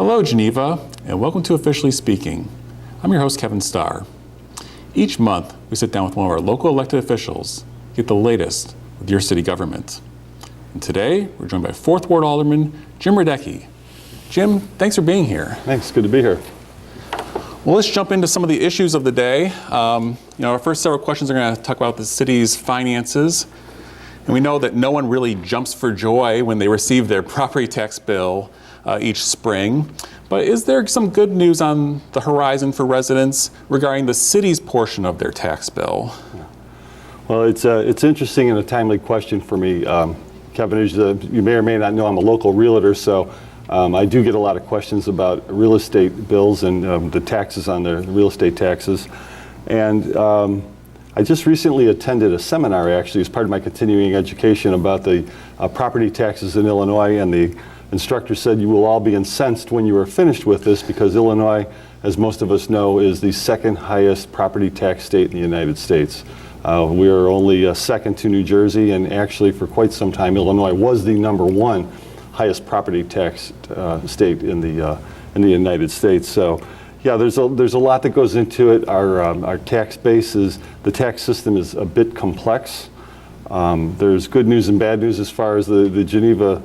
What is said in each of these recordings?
Hello, Geneva, and welcome to Officially Speaking. I'm your host, Kevin Starr. Each month, we sit down with one of our local elected officials, get the latest with your city government. And today, we're joined by 4th Ward Alderman Jim Radecki. Jim, thanks for being here. Thanks, good to be here. Well, let's jump into some of the issues of the day. Our first several questions are going to talk about the city's finances. And we know that no one really jumps for joy when they receive their property tax bill each spring. But is there some good news on the horizon for residents regarding the city's portion of their tax bill? Well, it's interesting and a timely question for me. Kevin, as you may or may not know, I'm a local realtor, so I do get a lot of questions about real estate bills and the taxes on the real estate taxes. And I just recently attended a seminar, actually, as part of my continuing education about the property taxes in Illinois, and the instructor said, you will all be incensed when you are finished with this, because Illinois, as most of us know, is the second highest property tax state in the United States. We are only second to New Jersey, and actually for quite some time Illinois was the #1 highest property tax state in the United States. So yeah, there's a lot that goes into it. Our tax base the tax system is a bit complex. There's good news and bad news as far as the Geneva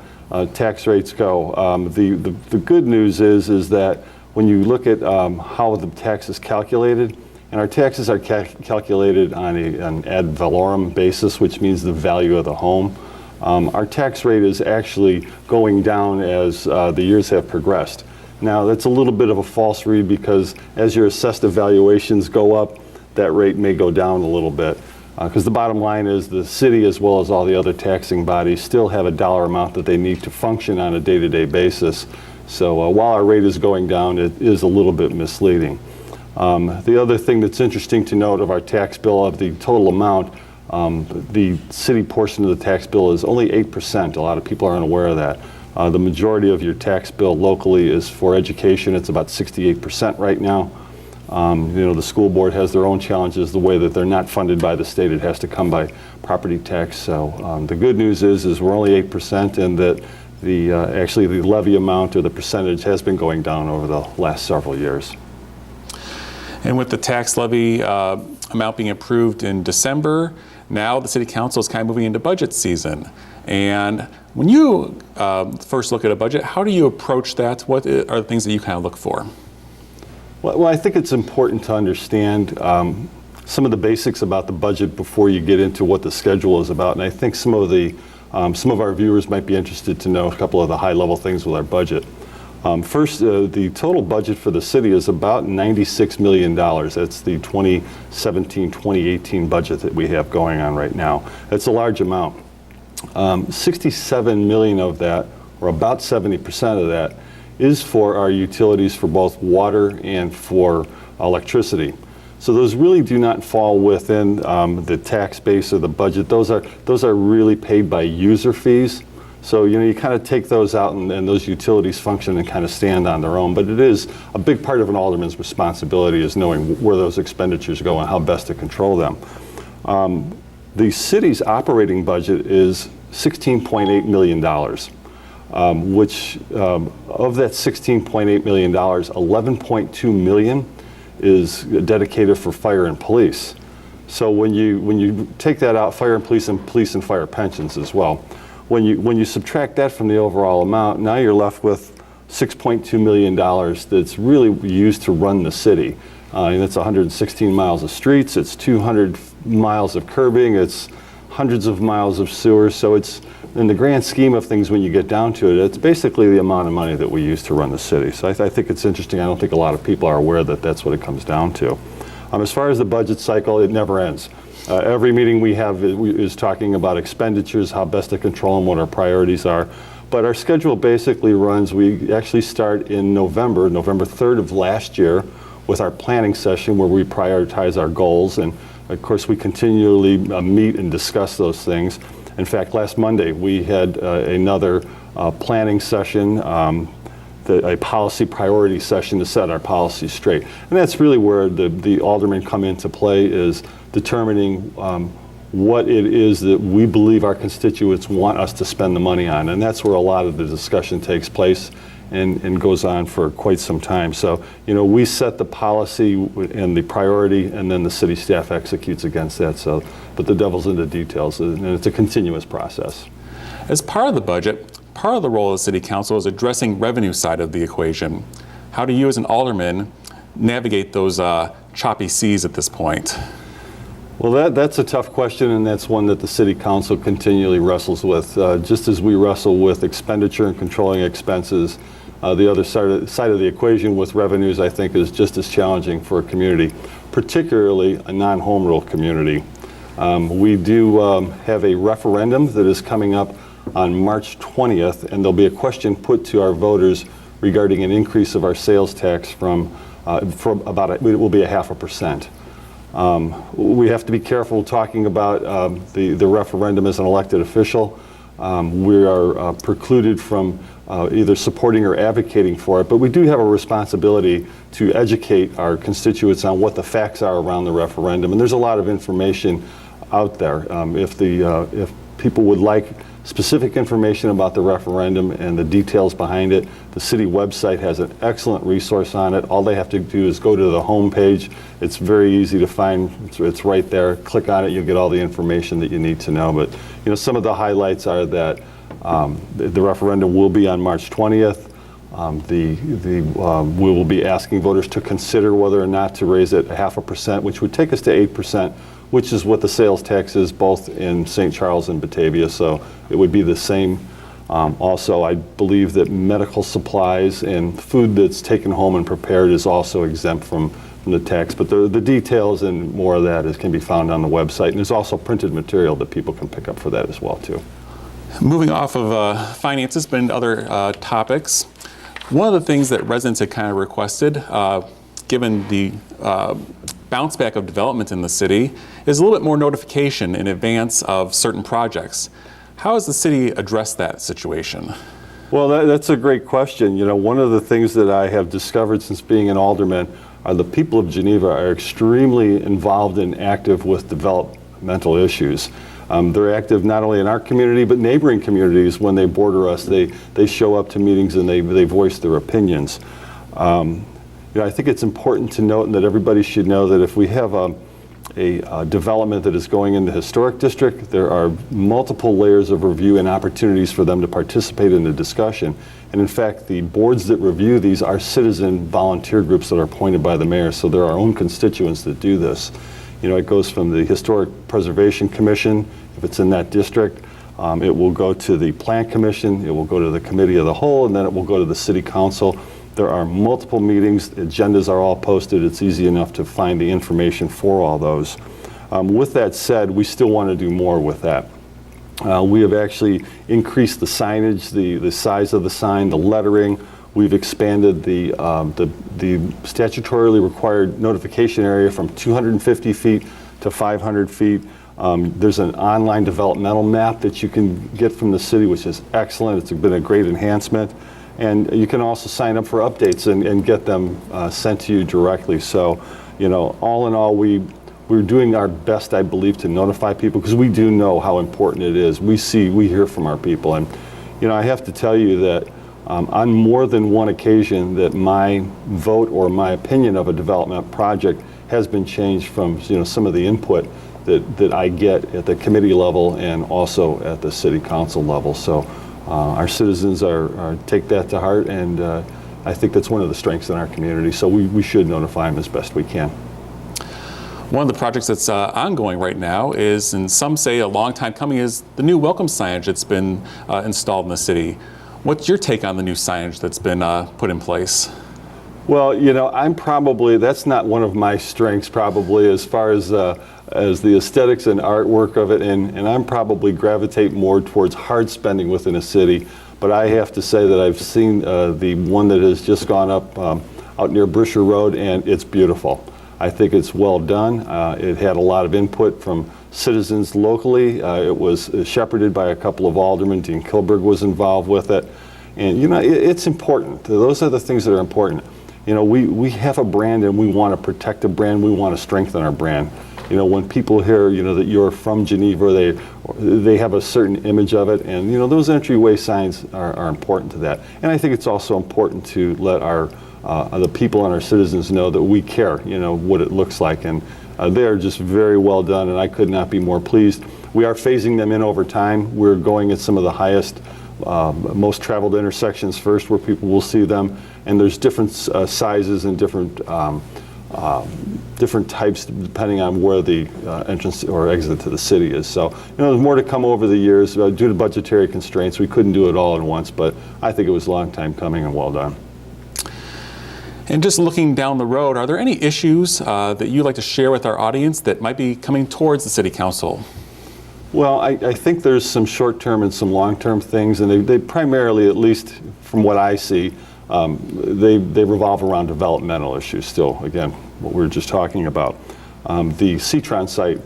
tax rates go. The good news is that when you look at how the tax is calculated, and our taxes are calculated on an ad valorem basis, which means the value of the home. Our tax rate is actually going down as the years have progressed. Now, that's a little bit of a false read, because as your assessed evaluations go up, that rate may go down a little bit. Because the bottom line is the city, as well as all the other taxing bodies, still have a dollar amount that they need to function on a day-to-day basis. So while our rate is going down, it is a little bit misleading. The other thing that's interesting to note of our tax bill, of the total amount, the city portion of the tax bill is only 8%. A lot of people aren't aware of that. The majority of your tax bill locally is for education. It's about 68% right now. The school board has their own challenges, the way that they're not funded by the state. It has to come by property tax. So the good news is we're only 8%, and that actually the levy amount, or the percentage, has been going down over the last several years. And with the tax levy amount being approved in December, now the city council is kind of moving into budget season. And when you first look at a budget, how do you approach that? What are the things that you kind of look for? Well, I think it's important to understand some of the basics about the budget before you get into what the schedule is about. And I think some of our viewers might be interested to know a couple of the high-level things with our budget. First, the total budget for the city is about $96 million. That's the 2017-2018 budget that we have going on right now. That's a large amount. 67 million of that, or about 70% of that, is for our utilities, for both water and for electricity. So those really do not fall within the tax base or the budget. Those are really paid by user fees. So you kind of take those out, and those utilities function and kind of stand on their own. But it is a big part of an alderman's responsibility, is knowing where those expenditures go and how best to control them. The city's operating budget is $16.8 million, which of that $16.8 million, $11.2 million is dedicated for fire and police. So when you take that out, fire and police and fire pensions as well. When you subtract that from the overall amount, now you're left with $6.2 million that's really used to run the city. And it's 116 miles of streets, it's 200 miles of curbing, it's hundreds of miles of sewers. So it's, in the grand scheme of things, when you get down to it, it's basically the amount of money that we use to run the city. So I think it's interesting. I don't think a lot of people are aware that that's what it comes down to. As far as the budget cycle, it never ends. Every meeting we have is talking about expenditures, how best to control them, what our priorities are. But our schedule basically runs, we actually start in November 3rd of last year, with our planning session, where we prioritize our goals. And of course, we continually meet and discuss those things. In fact, last Monday, we had another planning session, a policy priority session to set our policies straight. And that's really where the aldermen come into play, is determining what it is that we believe our constituents want us to spend the money on. And that's where a lot of the discussion takes place. and goes on for quite some time. So, we set the policy and the priority, and then the city staff executes against that. So, but the devil's in the details, and it's a continuous process. As part of the budget, part of the role of the City Council is addressing revenue side of the equation. How do you as an alderman navigate those choppy seas at this point? Well, that's a tough question, and that's one that the City Council continually wrestles with. Just as we wrestle with expenditure and controlling expenses, the other side of the equation with revenues, I think, is just as challenging for a community, particularly a non-home rule community. We do have a referendum that is coming up on March 20th, and there'll be a question put to our voters regarding an increase of our sales tax from about, it will be 0.5%. We have to be careful talking about the referendum as an elected official. We are precluded from either supporting or advocating for it, but we do have a responsibility to educate our constituents on what the facts are around the referendum. And there's a lot of information out there. If people would like specific information about the referendum and the details behind it, the city website has an excellent resource on it. All they have to do is go to the home page. It's very easy to find. It's right there. Click on it, you'll get all the information that you need to know. But some of the highlights are that the referendum will be on March 20th. We will be asking voters to consider whether or not to raise it 0.5%, which would take us to 8%, which is what the sales tax is both in St. Charles and Batavia. So it would be the same. Also, I believe that medical supplies and food that's taken home and prepared is also exempt from the tax. But the details and more of that can be found on the website. And there's also printed material that people can pick up for that as well, too. Moving off of finances, but into other topics, one of the things that residents had kind of requested, given the bounce back of development in the city, is a little bit more notification in advance of certain projects. How has the city addressed that situation? Well, that's a great question. One of the things that I have discovered since being an alderman are the people of Geneva are extremely involved and active with developmental issues. They're active not only in our community, but neighboring communities. When they border us, they show up to meetings and they voice their opinions. I think it's important to note and that everybody should know that if we have a development that is going in the historic district, there are multiple layers of review and opportunities for them to participate in the discussion. And in fact, the boards that review these are citizen volunteer groups that are appointed by the mayor, so they're our own constituents that do this. It goes from the Historic Preservation Commission, if it's in that district. It will go to the Plan Commission, it will go to the Committee of the Whole, and then it will go to the City Council. There are multiple meetings, agendas are all posted. It's easy enough to find the information for all those. With that said, we still want to do more with that. We have actually increased the signage, the size of the sign, the lettering. We've expanded the statutorily required notification area from 250 feet to 500 feet. There's an online developmental map that you can get from the city, which is excellent. It's been a great enhancement. And you can also sign up for updates and get them sent to you directly. So, all in all, we're doing our best, I believe, to notify people because we do know how important it is. We hear from our people. And, I have to tell you that on more than one occasion that my vote or my opinion of a development project has been changed from, some of the input that I get at the committee level and also at the city council level. So our citizens take that to heart, and I think that's one of the strengths in our community. So we should notify them as best we can. One of the projects that's ongoing right now is, and some say a long time coming, is the new welcome signage that's been installed in the city. What's your take on the new signage that's been put in place? Well, that's not one of my strengths probably as far as the aesthetics and artwork of it, and I'm probably gravitate more towards hard spending within a city. But I have to say that I've seen the one that has just gone up out near Brisher Road, and it's beautiful. I think it's well done. It had a lot of input from citizens locally. It was shepherded by a couple of aldermen. Dean Kilberg was involved with it. And it's important. Those are the things that are important. We have a brand and we want to protect a brand. We want to strengthen our brand. When people hear, that you're from Geneva they have a certain image of it, and those entryway signs are important to that. And I think it's also important to let the people and our citizens know that we care, what it looks like, and they are just very well done, and I could not be more pleased. We are phasing them in over time. We're going at some of the highest, most traveled intersections first, where people will see them, and there's different sizes and different types depending on where the entrance or exit to the city is. So, there's more to come over the years. Due to budgetary constraints, we couldn't do it all at once, but I think it was a long time coming and well done. And just looking down the road, are there any issues that you'd like to share with our audience that might be coming towards the City Council? Well, I think there's some short-term and some long-term things, and they primarily, at least from what I see, they revolve around developmental issues still, again, what we were just talking about. The Citron site,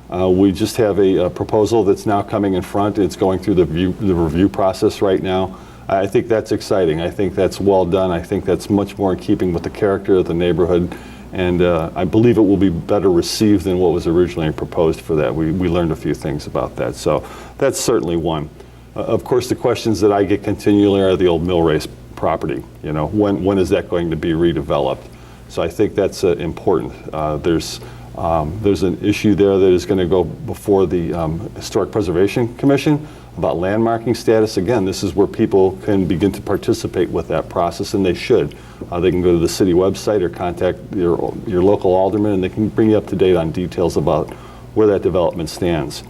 we just have a proposal that's now coming in front. It's going through the review process right now. I think that's exciting. I think that's well done. I think that's much more in keeping with the character of the neighborhood, and I believe it will be better received than what was originally proposed for that. We learned a few things about that, so that's certainly one. Of course, the questions that I get continually are the old mill race property. When is that going to be redeveloped? So I think that's important. There's an issue there that is going to go before the Historic Preservation Commission about landmarking status. Again, this is where people can begin to participate with that process, and they should. They can go to the city website or contact your local alderman, and they can bring you up to date on details about where that development stands.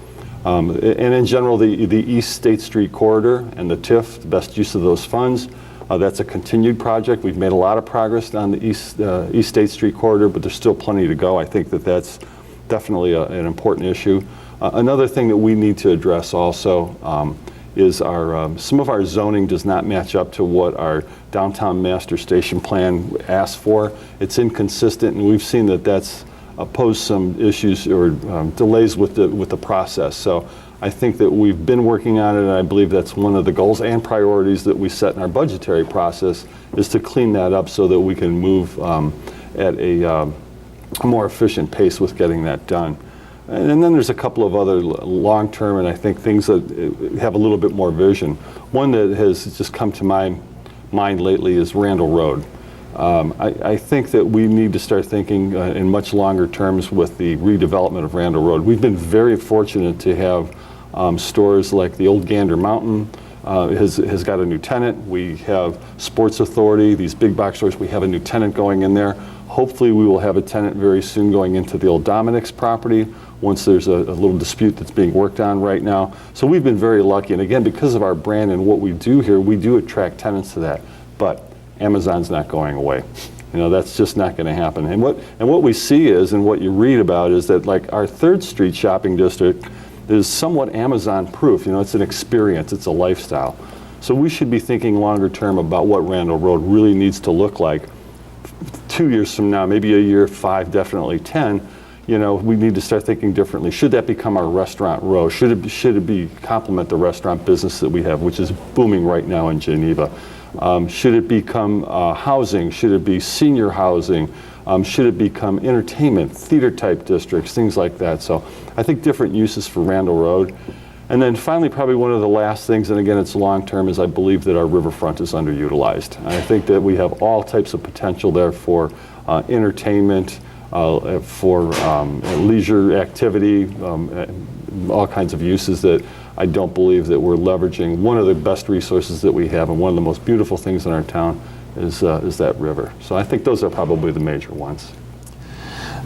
And in general, the East State Street corridor and the TIF, the best use of those funds. That's a continued project. We've made a lot of progress on the East State Street corridor, but there's still plenty to go. I think that's definitely an important issue. Another thing that we need to address also is some of our zoning does not match up to what our downtown master station plan asks for. It's inconsistent, and we've seen that's posed some issues or delays with the process. So I think that we've been working on it, and I believe that's one of the goals and priorities that we set in our budgetary process, is to clean that up so that we can move at a more efficient pace with getting that done. And then there's a couple of other long-term, and I think things that have a little bit more vision. One that has just come to my mind lately is Randall Road. I think that we need to start thinking in much longer terms with the redevelopment of Randall Road. We've been very fortunate to have stores like the old Gander Mountain has got a new tenant. We have Sports Authority, these big box stores, we have a new tenant going in there. Hopefully we will have a tenant very soon going into the old Dominic's property once there's a little dispute that's being worked on right now. So we've been very lucky, and again, because of our brand and what we do here, we do attract tenants to that. But Amazon's not going away. That's just not going to happen. And what we see is, and what you read about, is that like our 3rd Street shopping district is somewhat Amazon proof. It's an experience, it's a lifestyle. So we should be thinking longer term about what Randall Road really needs to look like 2 years from now, maybe a year, 5, definitely 10. We need to start thinking differently. Should that become our restaurant row? Should it be complement the restaurant business that we have, which is booming right now in Geneva? Should it become housing? Should it be senior housing? Should it become entertainment, theater-type districts, things like that? So I think different uses for Randall Road. And then finally, probably one of the last things, and again, it's long-term, is I believe that our riverfront is underutilized. And I think that we have all types of potential there for entertainment, for leisure activity, all kinds of uses that I don't believe that we're leveraging. One of the best resources that we have, and one of the most beautiful things in our town, is that river. So I think those are probably the major ones.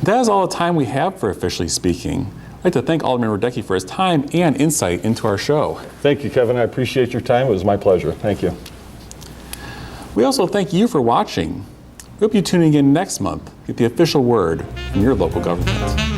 That is all the time we have for Officially Speaking. I'd like to thank Alderman Radecki for his time and insight into our show. Thank you, Kevin. I appreciate your time. It was my pleasure. Thank you. We also thank you for watching. We hope you tune in again next month to get the official word from your local government.